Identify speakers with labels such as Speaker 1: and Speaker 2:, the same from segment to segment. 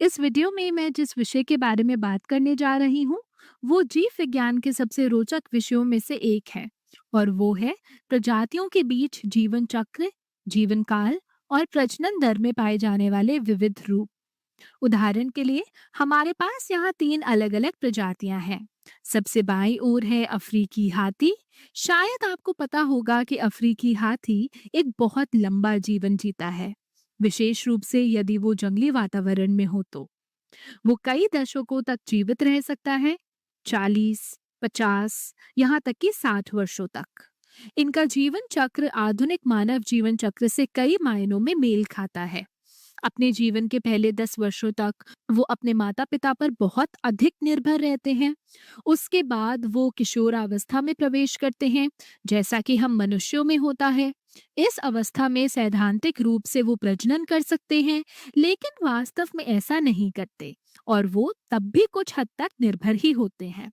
Speaker 1: इस वीडियो में मैं जिस विषय के बारे में बात करने जा रही हूँ, वो जीव विज्ञान के सबसे रोचक विषयों में से एक है और वो है प्रजातियों के बीच जीवन चक्र, जीवन काल और प्रजनन दर में पाए जाने वाले विविध रूप। उदाहरण के लिए हमारे पास यहाँ तीन अलग-अलग प्रजातियां हैं। सबसे बाईं ओर है अफ्रीकी हाथी। शायद आपको पता होगा कि अफ्रीकी हाथी एक बहुत लंबा जीवन जीता है, विशेष रूप से यदि वो जंगली वातावरण में हो तो। वो कई दशकों तक जीवित रह सकता है, 40, 50, यहाँ तक कि 60 वर्षों तक। इनका जीवन चक्र आधुनिक मानव जीवन चक्र से कई मायनों में मेल खाता है। अपने जीवन के पहले 10 वर्षों तक वो अपने माता पिता पर बहुत अधिक निर्भर रहते हैं। उसके बाद वो किशोरावस्था में प्रवेश करते हैं, जैसा कि हम मनुष्यों में होता है। इस अवस्था में सैद्धांतिक रूप से वो प्रजनन कर सकते हैं, लेकिन वास्तव में ऐसा नहीं करते और वो तब भी कुछ हद तक निर्भर ही होते हैं।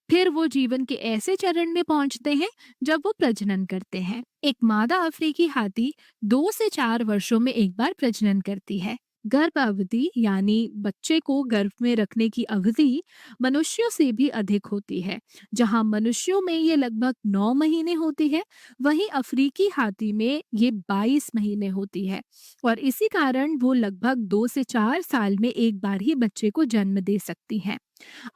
Speaker 1: फिर वो जीवन के ऐसे चरण में पहुंचते हैं जब वो प्रजनन करते हैं। एक मादा अफ्रीकी हाथी 2 से 4 वर्षों में एक बार प्रजनन करती है। गर्भ अवधि यानी बच्चे को गर्भ में रखने की अवधि मनुष्यों से भी अधिक होती है। जहां मनुष्यों में ये लगभग 9 महीने होती है, वहीं अफ्रीकी हाथी में ये 22 महीने होती है और इसी कारण वो लगभग 2 से 4 साल में एक बार ही बच्चे को जन्म दे सकती है।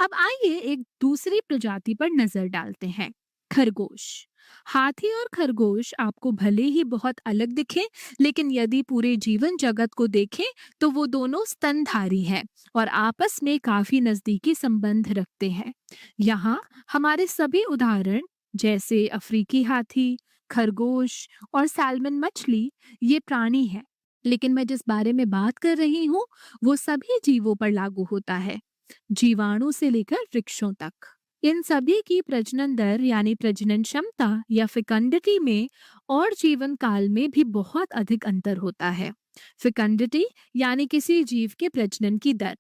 Speaker 1: अब आइए एक दूसरी प्रजाति पर नजर डालते हैं, खरगोश। हाथी और खरगोश आपको भले ही बहुत अलग दिखे, लेकिन यदि पूरे जीवन जगत को देखें तो वो दोनों स्तनधारी हैं और आपस में काफी नजदीकी संबंध रखते हैं। यहाँ हमारे सभी उदाहरण जैसे अफ्रीकी हाथी, खरगोश और सैल्मन मछली ये प्राणी हैं, लेकिन मैं जिस बारे में बात कर रही हूँ वो सभी जीवों पर लागू होता है, जीवाणु से लेकर वृक्षों तक। इन सभी की प्रजनन दर यानी प्रजनन क्षमता या फेकंडिटी में और जीवन काल में भी बहुत अधिक अंतर होता है। फेकंडिटी यानी किसी जीव के प्रजनन की दर।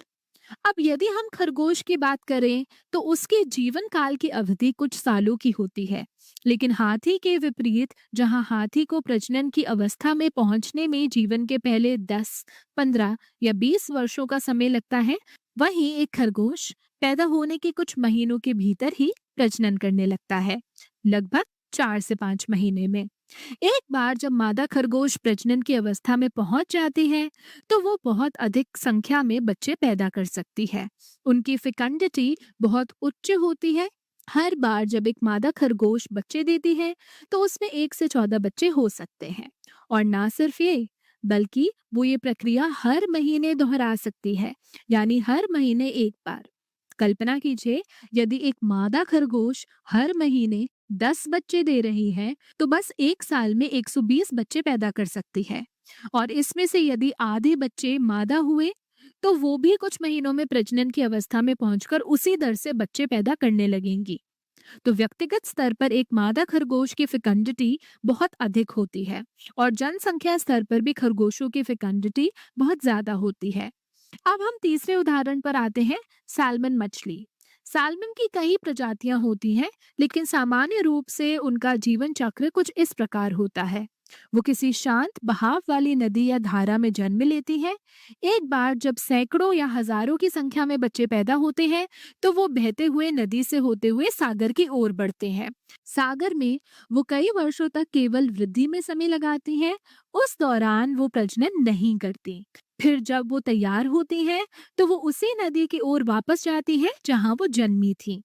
Speaker 1: अब यदि हम खरगोश की बात करें तो उसके जीवन काल की अवधि कुछ सालों की होती है, लेकिन हाथी के विपरीत जहां हाथी को प्रजनन की अवस्था में पहुंचने में जीवन के पहले 10, 15 या 20 वर्षों का समय लगता है, वहीं एक खरगोश पैदा होने के कुछ महीनों के भीतर ही प्रजनन करने लगता है, लगभग 4 से 5 महीने में। एक बार जब मादा खरगोश प्रजनन की अवस्था में पहुंच जाती है, तो वो बहुत अधिक संख्या में बच्चे पैदा कर सकती है। उनकी फेकंडिटी बहुत उच्च होती है। हर बार जब एक मादा खरगोश बच्चे देती है, तो उसमें 1 से 14 बच्चे हो सकते हैं। और ना सिर्फ ये, बल्कि वो ये प्रक्रिया हर महीने दोहरा सकती है, यानी हर महीने एक बार। कल्पना कीजिए, यदि एक मादा खरगोश हर महीने 10 बच्चे दे रही है, तो बस एक साल में 120 बच्चे पैदा कर सकती है। और इसमें से यदि आधे बच्चे मादा हुए, तो वो भी कुछ महीनों में प्रजनन की अवस्था में पहुंचकर उसी दर से बच्चे पैदा करने लगेंगी। तो व्यक्तिगत स्तर पर एक मादा खरगोश की फेकंडिटी बहुत अधिक होती है और जनसंख्या स्तर पर भी खरगोशों की फेकंडिटी बहुत ज्यादा होती है। अब हम तीसरे उदाहरण पर आते हैं, सैल्मन मछली। सैल्मन की कई प्रजातियां होती हैं, लेकिन सामान्य रूप से उनका जीवन चक्र कुछ इस प्रकार होता है। वो किसी शांत बहाव वाली नदी या धारा में जन्म लेती हैं। एक बार जब सैकड़ों या हजारों की संख्या में बच्चे पैदा होते हैं, तो वो बहते हुए नदी से होते हुए सागर की ओर बढ़ते हैं। सागर में वो कई वर्षों तक केवल वृद्धि में समय लगाती हैं। उस दौरान वो प्रजनन नहीं करती। फिर जब वो तैयार होती हैं, तो वो उसी नदी की ओर वापस जाती हैं जहां वो जन्मी थी।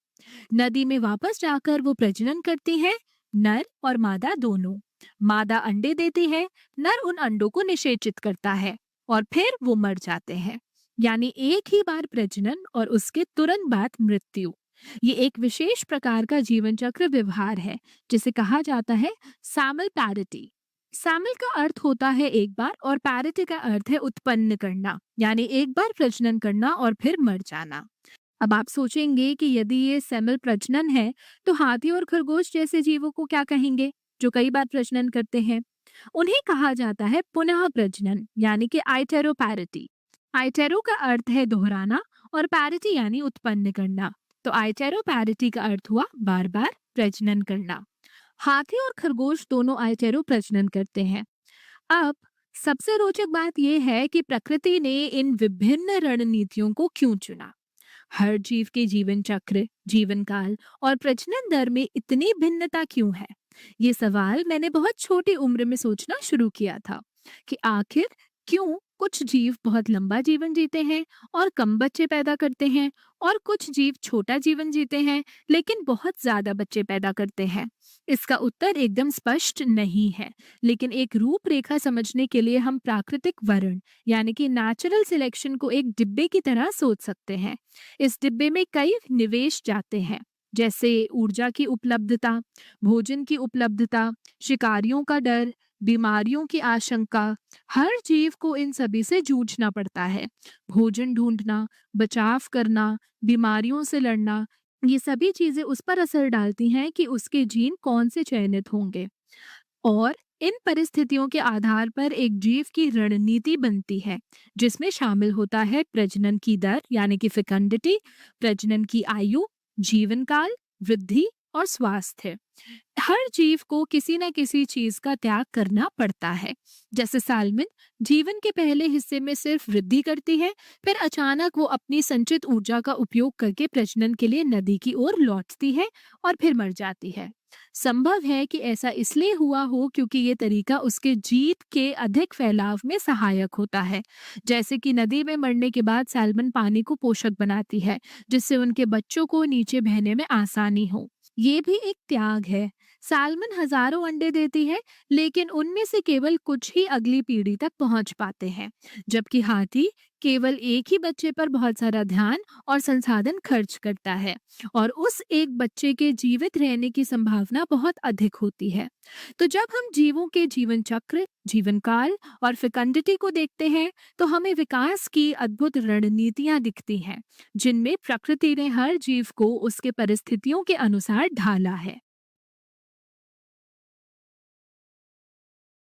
Speaker 1: नदी में वापस जाकर वो प्रजनन करती हैं, नर और मादा दोनों। मादा अंडे देती है, नर उन अंडों को निषेचित करता है और फिर वो मर जाते हैं। यानी एक ही बार प्रजनन और उसके तुरंत बाद मृत्यु। ये एक विशेष प्रकार का जीवन चक्र व्यवहार है, जिसे कहा जाता है सैमल पैरिटी। सैमल का अर्थ होता है एक बार और पैरिटी का अर्थ है उत्पन्न करना, यानी एक बार प्रजनन करना और फिर मर जाना। अब आप सोचेंगे कि यदि ये सेमल प्रजनन है, तो हाथी और खरगोश जैसे जीवों को क्या कहेंगे, जो कई बार प्रजनन करते हैं? उन्हें कहा जाता है पुनः प्रजनन, यानी कि आइटेरोपैरिटी। आइटेरो का अर्थ है दोहराना और पैरिटी यानी उत्पन्न करना। तो आइटेरोपैरिटी का अर्थ हुआ बार बार प्रजनन करना। हाथी और खरगोश दोनों आइटेरो प्रजनन करते हैं। अब सबसे रोचक बात यह है कि प्रकृति ने इन विभिन्न रणनीतियों को क्यों चुना। हर जीव के जीवन चक्र, जीवन काल और प्रजनन दर में इतनी भिन्नता क्यों है? ये सवाल मैंने बहुत छोटी उम्र में सोचना शुरू किया था कि आखिर क्यों कुछ जीव बहुत लंबा जीवन जीते हैं और कम बच्चे पैदा करते हैं, और कुछ जीव छोटा जीवन जीते हैं लेकिन बहुत ज्यादा बच्चे पैदा करते हैं। इसका उत्तर एकदम स्पष्ट नहीं है, लेकिन एक रूपरेखा समझने के लिए हम प्राकृतिक वर्ण यानी कि नेचुरल सिलेक्शन को एक डिब्बे की तरह सोच सकते हैं। इस डिब्बे में कई निवेश जाते हैं, जैसे ऊर्जा की उपलब्धता, भोजन की उपलब्धता, शिकारियों का डर, बीमारियों की आशंका। हर जीव को इन सभी से जूझना पड़ता है। भोजन ढूंढना, बचाव करना, बीमारियों से लड़ना, ये सभी चीजें उस पर असर डालती हैं कि उसके जीन कौन से चयनित होंगे। और इन परिस्थितियों के आधार पर एक जीव की रणनीति बनती है, जिसमें शामिल होता है प्रजनन की दर यानी कि फेकंडिटी, प्रजनन की आयु, जीवन काल, वृद्धि और स्वास्थ्य। हर जीव को किसी न किसी चीज का त्याग करना पड़ता है। जैसे सालमन जीवन के पहले हिस्से में सिर्फ वृद्धि करती है, फिर अचानक वो अपनी संचित ऊर्जा का उपयोग करके प्रजनन के लिए नदी की ओर लौटती है और फिर मर जाती है। संभव है कि ऐसा इसलिए हुआ हो क्योंकि ये तरीका उसके जीत के अधिक फैलाव में सहायक होता है। जैसे कि नदी में मरने के बाद सैल्मन पानी को पोषक बनाती है, जिससे उनके बच्चों को नीचे बहने में आसानी हो। ये भी एक त्याग है। सैल्मन हजारों अंडे देती है, लेकिन उनमें से केवल कुछ ही अगली पीढ़ी तक पहुंच पाते हैं, जबकि हाथी केवल एक ही बच्चे पर बहुत सारा ध्यान और संसाधन खर्च करता है, और उस एक बच्चे के जीवित रहने की संभावना बहुत अधिक होती है। तो जब हम जीवों के जीवन चक्र, जीवन काल और फेकंडिटी को देखते हैं, तो हमें विकास की अद्भुत रणनीतियां दिखती हैं, जिनमें प्रकृति ने हर जीव को उसके परिस्थितियों के अनुसार ढाला है।